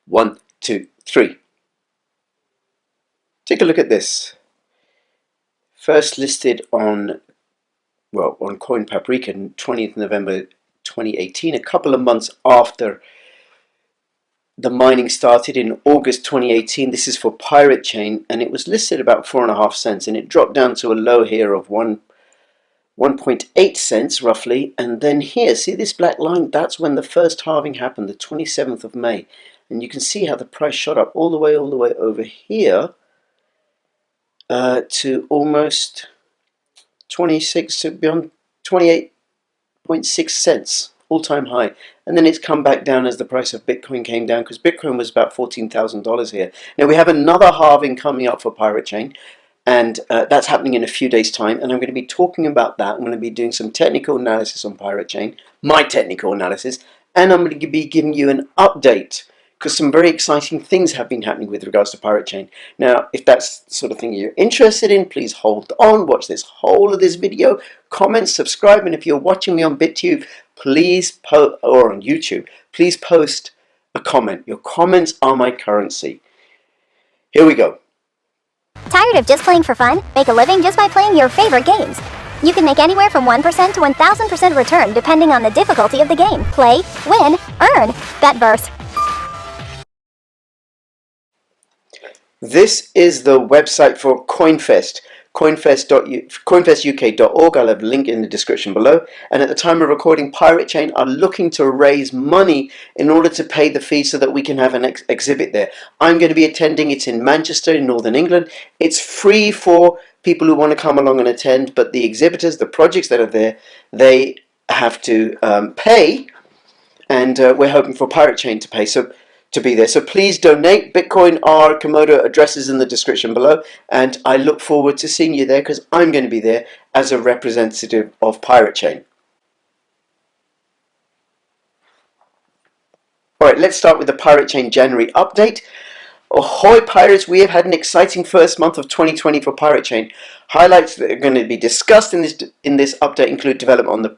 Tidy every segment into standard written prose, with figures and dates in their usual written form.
1, 2, 3. Take a look at this. First listed on, well, on Coin Paprika on 20th November 2018, a couple of months after the mining started in August 2018. This is for Piratechain, and it was listed about 4.5 cents, and it dropped down to a low here of 1.8 cents roughly. And then here, see this black line? That's when the first halving happened, the 27th of May. And you can see how the price shot up all the way over here to almost 26, to beyond 28.6 cents, all-time high. And then it's come back down as the price of Bitcoin came down, because Bitcoin was about $14,000 here. Now we have another halving coming up for Piratechain, and that's happening in a few days' time, and I'm going to be talking about that. I'm going to be doing some technical analysis on Piratechain, my technical analysis, and I'm going to be giving you an update, because some very exciting things have been happening with regards to Piratechain. Now, if that's the sort of thing you're interested in, please hold on, watch this whole of this video, comment, subscribe, and if you're watching me on BitTube, please or on YouTube, please post a comment. Your comments are my currency. Here we go. Tired of just playing for fun? Make a living just by playing your favorite games. You can make anywhere from 1% to 1000% return depending on the difficulty of the game. Play, win, earn. Betverse. This is the website for CoinFest, coinfestuk.org. I'll have a link in the description below. And at the time of recording, Piratechain are looking to raise money in order to pay the fee so that we can have an exhibit there. I'm going to be attending. It's in Manchester in Northern England. It's free for people who want to come along and attend, but the exhibitors, the projects that are there, they have to pay, and we're hoping for Piratechain to pay. To be there. So please donate. Bitcoin, our Komodo addresses in the description below, and I look forward to seeing you there, because I'm going to be there as a representative of Piratechain. Alright, let's start with the Piratechain January update. Ahoy pirates, we have had an exciting first month of 2020 for Piratechain. Highlights that are going to be discussed in this update include development on the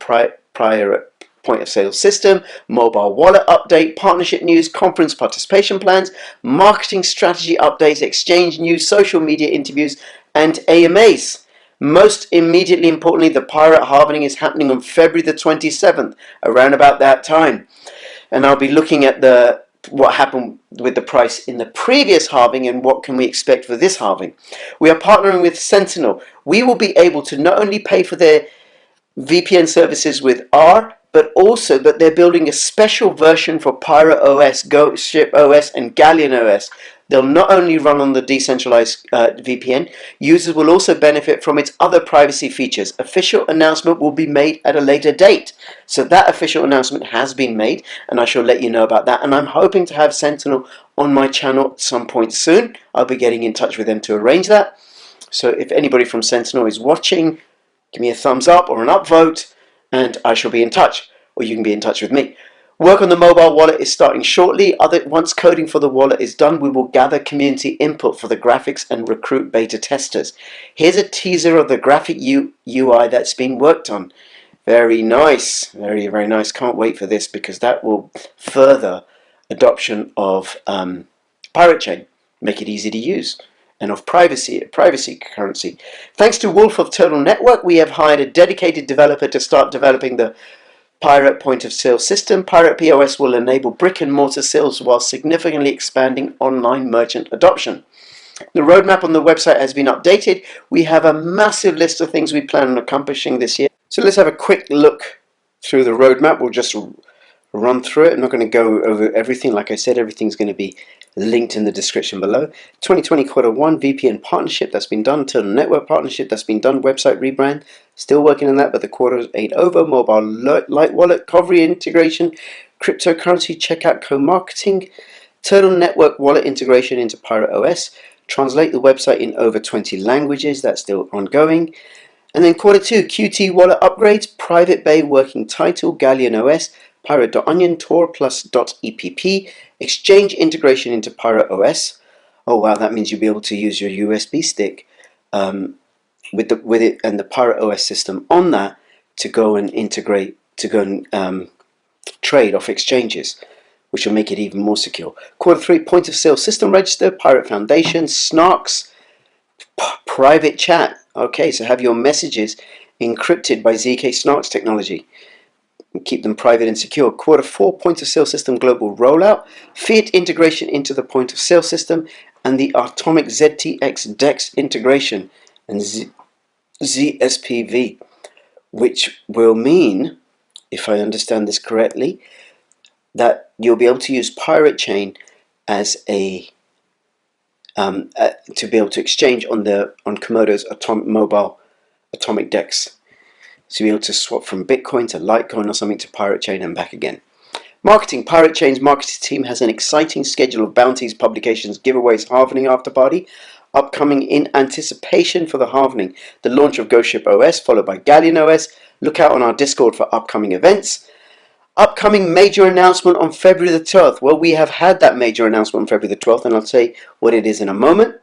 Pirate point of sale system, mobile wallet update, partnership news, conference participation plans, marketing strategy updates, exchange news, social media interviews, and AMAs. Most immediately importantly, the pirate halving is happening on February the 27th, around about that time. And I'll be looking at what happened with the price in the previous halving and what can we expect for this halving. We are partnering with Sentinel. We will be able to not only pay for their VPN services with R, but also that they're building a special version for Pirate OS, Ghost Ship OS, and Galleon OS. They'll not only run on the decentralized VPN, users will also benefit from its other privacy features. Official announcement will be made at a later date. So that official announcement has been made, and I shall let you know about that. And I'm hoping to have Sentinel on my channel at some point soon. I'll be getting in touch with them to arrange that. So if anybody from Sentinel is watching, give me a thumbs up or an upvote, and I shall be in touch, or you can be in touch with me. Work on the mobile wallet is starting shortly. Once coding for the wallet is done, we will gather community input for the graphics and recruit beta testers. Here's a teaser of the graphic UI that's being worked on. Very nice, very, very nice. Can't wait for this, because that will further adoption of Piratechain, make it easy to use, and of privacy currency. Thanks to Wolf of Total Network, we have hired a dedicated developer to start developing the Pirate point of sale system. Pirate POS will enable brick and mortar sales while significantly expanding online merchant adoption. The roadmap on the website has been updated. We have a massive list of things we plan on accomplishing this year. So let's have a quick look through the roadmap. We'll just run through it. I'm not going to go over everything. Like I said, everything's going to be linked in the description below. 2020 Q1 VPN partnership, that's been done. Total network partnership, that's been done. Website rebrand, still working on that, but the quarter ain't over. Mobile light wallet, Covery integration, cryptocurrency checkout co-marketing, Total network wallet integration into Pirate OS, translate the website in over 20 languages, that's still ongoing. And then Q2 QT wallet upgrades, Private Bay working title, Galleon OS, Pirate.onion, Tor plus .epp, exchange integration into Pirate OS. Oh wow, that means you'll be able to use your USB stick with it and the Pirate OS system on that to go and integrate, to go and trade off exchanges. which will make it even more secure. Quarter 3, point of sale system register, Pirate Foundation, Snarks, private chat. Okay, so have your messages encrypted by ZK Snarks technology. Keep them private and secure. Quarter 4, point of sale system global rollout, Fiat integration into the point of sale system, and the Atomic ZTX DEX integration and ZSPV, which will mean, if I understand this correctly, that you'll be able to use Piratechain as to be able to exchange on Komodo's mobile Atomic DEX. So you'll be able to swap from Bitcoin to Litecoin or something to Piratechain and back again. Marketing. Piratechain's marketing team has an exciting schedule of bounties, publications, giveaways, halving after party upcoming in anticipation for the halving. The launch of Ghost Ship OS followed by Galleon OS. Look out on our Discord for upcoming events. Upcoming major announcement on February the 12th. Well, we have had that major announcement on February the 12th, and I'll say what it is in a moment.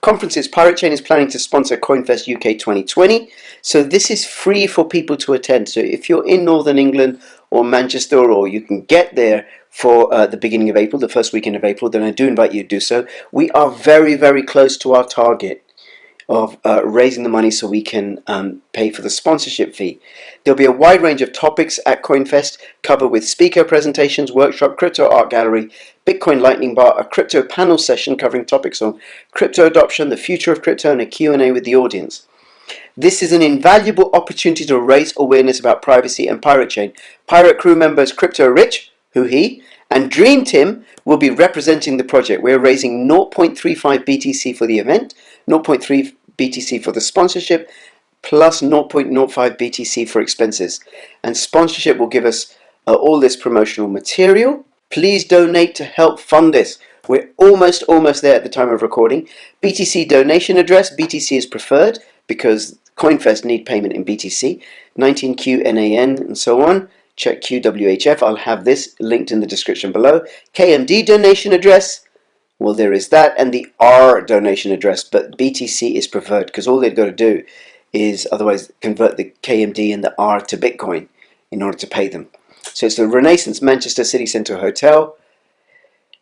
Conferences. Piratechain is planning to sponsor CoinFest UK 2020. So this is free for people to attend. So if you're in Northern England or Manchester, or you can get there for the beginning of April, the first weekend of April, then I do invite you to do so. We are very, very close to our target of raising the money so we can pay for the sponsorship fee. There'll be a wide range of topics at CoinFest, covered with speaker presentations, workshop, crypto art gallery, Bitcoin lightning bar, a crypto panel session covering topics on crypto adoption, the future of crypto, and a Q&A with the audience. This is an invaluable opportunity to raise awareness about privacy and Piratechain. Pirate crew members Crypto Rich, who he, and Dream Tim will be representing the project. We're raising 0.35 BTC for the event, 0.3 BTC for the sponsorship, plus 0.05 BTC for expenses. And sponsorship will give us all this promotional material. Please donate to help fund this. We're almost there at the time of recording. BTC donation address, BTC is preferred because CoinFest need payment in BTC, 19QNAN and so on. Check QWHF, I'll have this linked in the description below. KMD donation address, well, there is that, and the R donation address, but BTC is preferred because all they've got to do is otherwise convert the KMD and the R to Bitcoin in order to pay them. So it's the Renaissance Manchester City Centre Hotel,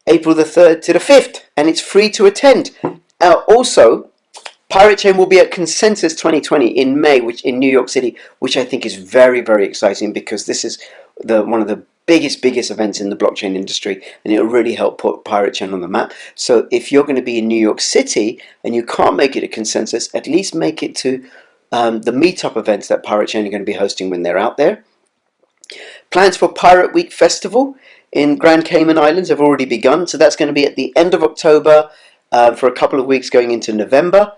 April the 3rd to the 5th, and it's free to attend. Also, Piratechain will be at Consensus 2020 in May, which in New York City, which I think is very, very exciting because this is one of the biggest events in the blockchain industry, and it will really help put Piratechain on the map. So if you're going to be in New York City and you can't make it to Consensus, at least make it to the meetup events that Piratechain are going to be hosting when they're out there. Plans for Pirate Week Festival in Grand Cayman Islands have already begun, so that's going to be at the end of October for a couple of weeks going into November.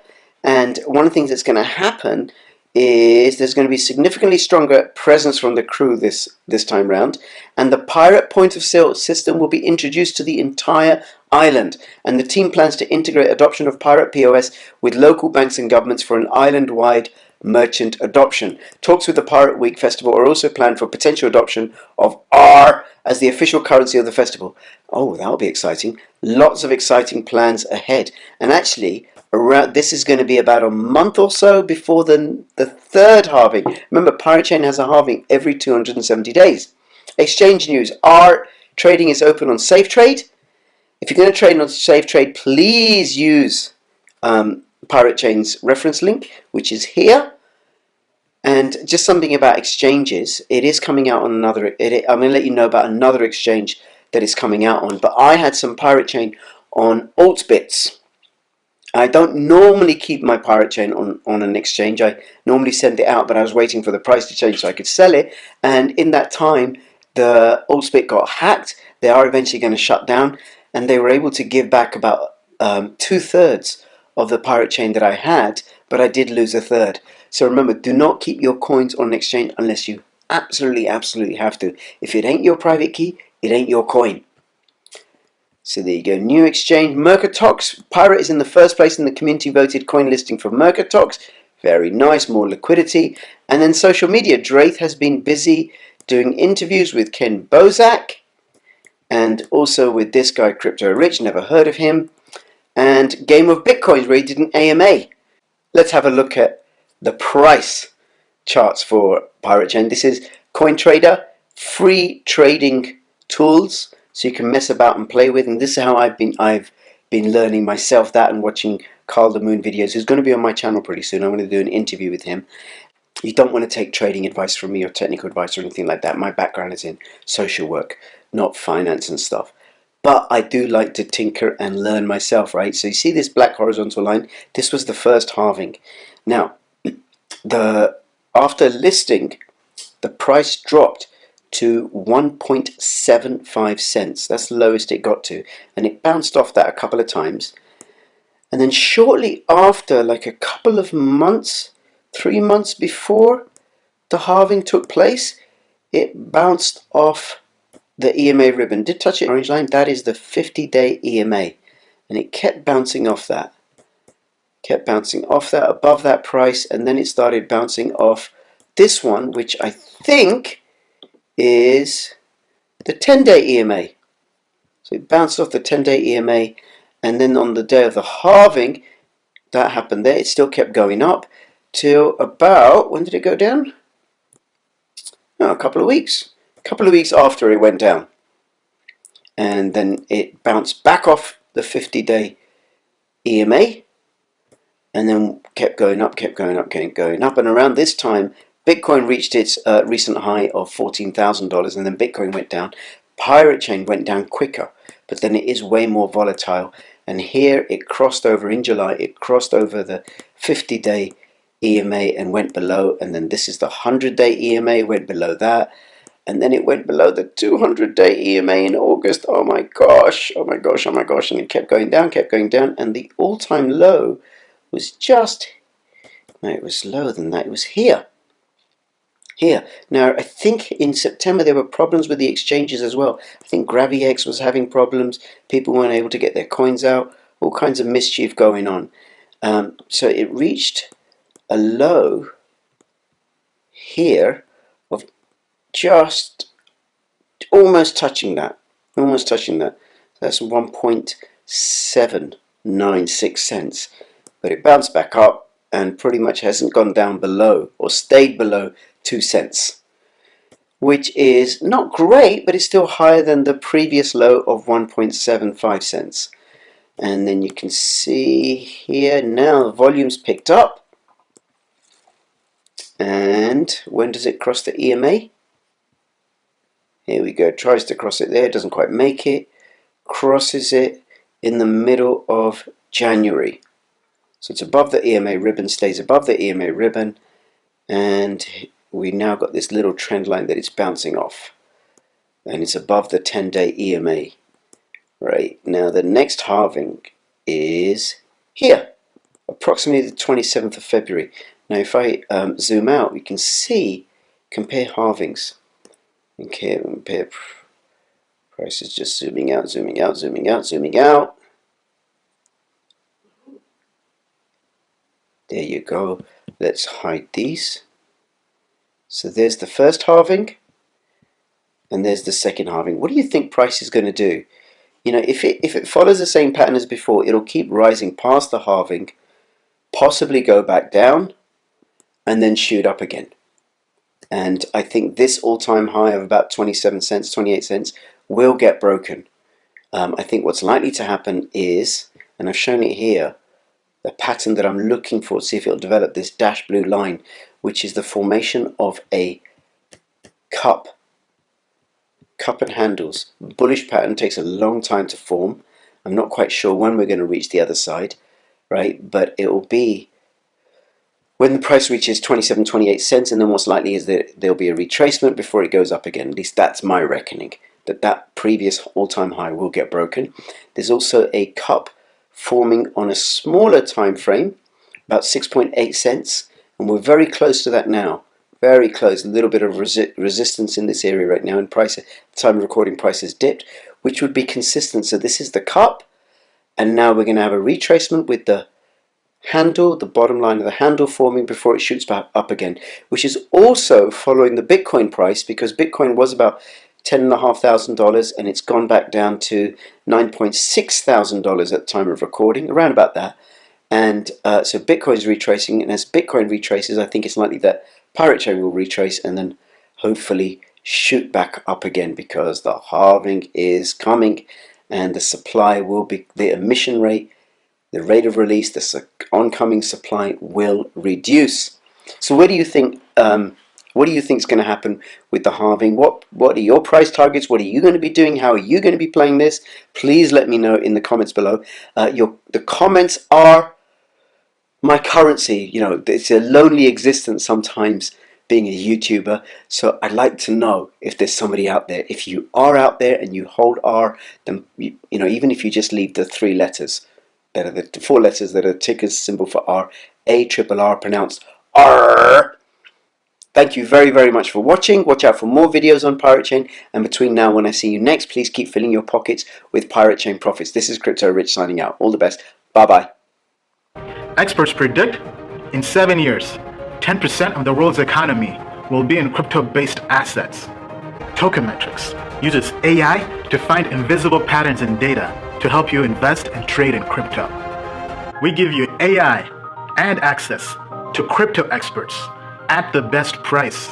And one of the things that's going to happen is there's going to be significantly stronger presence from the crew this time round, and the Pirate point of sale system will be introduced to the entire island, and the team plans to integrate adoption of Pirate POS with local banks and governments for an island-wide merchant adoption. Talks with the Pirate Week Festival are also planned for potential adoption of R as the official currency of the festival. Oh, that'll be exciting. Lots of exciting plans ahead. And actually, this is going to be about a month or so before the third halving. Remember, Piratechain has a halving every 270 days. Exchange news. R trading is open on SafeTrade. If you're going to trade on SafeTrade, please use Piratechain's reference link, which is here. And just something about exchanges. It is coming out on another. I'm going to let you know about another exchange that is coming out on. But I had some Piratechain on Altbits. I don't normally keep my Piratechain on an exchange. I normally send it out, but I was waiting for the price to change so I could sell it. And in that time, the Altbit got hacked. They are eventually going to shut down, and they were able to give back about 2/3 of the Piratechain that I had, but I did lose 1/3. So remember, do not keep your coins on an exchange unless you absolutely have to. If it ain't your private key, it ain't your coin. So there you go, new exchange, Mercatox. Pirate is in the first place in the community voted coin listing for Mercatox. Very nice, more liquidity. And then social media, Draith has been busy doing interviews with Ken Bozak and also with this guy Crypto Rich, never heard of him, and Game of Bitcoins where he did an AMA. Let's have a look at the price charts for Piratechain. This is CoinTrader, free trading tools. so you can mess about and play with. And this is how I've been learning myself that, and watching Carl the Moon videos. He's going to be on my channel pretty soon. I'm going to do an interview with him. You don't want to take trading advice from me or technical advice or anything like that. My background is in social work, not finance and stuff. But I do like to tinker and learn myself, right? So you see this black horizontal line? This was the first halving. Now, after listing, the price dropped to 1.75 cents. That's the lowest it got to. And it bounced off that a couple of times. And then shortly after, like a couple of months, 3 months before the halving took place, it bounced off the EMA ribbon. Did touch it, orange line. That is the 50-day EMA. And it kept bouncing off that. Kept bouncing off that, above that price. And then it started bouncing off this one, which I think is the 10-day EMA. So it bounced off the 10-day EMA. And then on the day of the halving, that happened there. It still kept going up till about, when did it go down? Oh, a couple of weeks. A couple of weeks after it went down. And then it bounced back off the 50-day EMA. And then kept going up, kept going up, kept going up. And around this time, Bitcoin reached its recent high of $14,000. And then Bitcoin went down. Piratechain went down quicker. But then it is way more volatile. And here it crossed over in July. It crossed over the 50-day EMA and went below. And then this is the 100-day EMA, went below that. And then it went below the 200-day EMA in August. Oh my gosh, oh my gosh, oh my gosh. And it kept going down, kept going down. And the all-time low was just, no, it was lower than that. It was here. Here. Now, I think in September there were problems with the exchanges as well. I think GraviX was having problems. People weren't able to get their coins out. All kinds of mischief going on. So it reached a low here of just almost touching that. Almost touching that. That's 1.796 cents. But it bounced back up and pretty much hasn't gone down below or stayed below 2 cents, which is not great, but it's still higher than the previous low of 1.75 cents. And then you can see here now the volume's picked up. And when does it cross the EMA? Here we go, tries to cross it there, doesn't quite make it. Crosses it in the middle of January. So it's above the EMA ribbon, stays above the EMA ribbon, and we now got this little trend line that it's bouncing off, and it's above the 10-day EMA. Right, now the next halving is here, approximately the 27th of February. Now if I zoom out, we can see, compare halvings. Okay, compare prices, just zooming out, zooming out, zooming out, zooming out. There you go. Let's hide these. So there's the first halving, and there's the second halving. What do you think price is going to do? You know, if it follows the same pattern as before, it'll keep rising past the halving, possibly go back down, and then shoot up again. And I think this all-time high of about 27 cents, 28 cents will get broken. I think what's likely to happen is, and I've shown it here, the pattern that I'm looking for, see if it'll develop, this dash blue line, which is the formation of a cup and handles. Bullish pattern takes a long time to form. I'm not quite sure when we're going to reach the other side, right? But it will be when the price reaches 27, 28 cents, and then what's likely is that there'll be a retracement before it goes up again. At least that's my reckoning, that previous all-time high will get broken. There's also a cup forming on a smaller time frame, about 6.8 cents, and we're very close to that now. Very close. A little bit of resistance in this area right now, and price at the time of recording, price has dipped, which would be consistent. So this is the cup, and now we're going to have a retracement with the handle, the bottom line of the handle forming before it shoots back up again, which is also following the Bitcoin price, because Bitcoin was about $10,500 and it's gone back down to $9,600 at the time of recording, around about that. And so Bitcoin's retracing, and as Bitcoin retraces, I think it's likely that Piratechain will retrace and then hopefully shoot back up again, because the halving is coming and the supply will be, the emission rate, the rate of release, the oncoming supply will reduce. So what do you think? What do you think is going to happen with the halving? What are your price targets? What are you going to be doing? How are you going to be playing this? Please let me know in the comments below. The comments are my currency. You know, it's a lonely existence sometimes being a YouTuber, so I'd like to know if there's somebody out there. If you are out there and you hold R, then you know, even if you just leave the 3 letters that are the 4 letters that are ticker symbol for R, ARRR, pronounced R. Thank you very, very much for watching. Watch out for more videos on Piratechain, and between now and when I see you next, please keep filling your pockets with Piratechain profits. This is Crypto Rich signing out. All the best. Bye bye. Experts predict in 7 years, 10% of the world's economy will be in crypto-based assets. Tokenmetrics uses AI to find invisible patterns in data to help you invest and trade in crypto. We give you AI and access to crypto experts at the best price.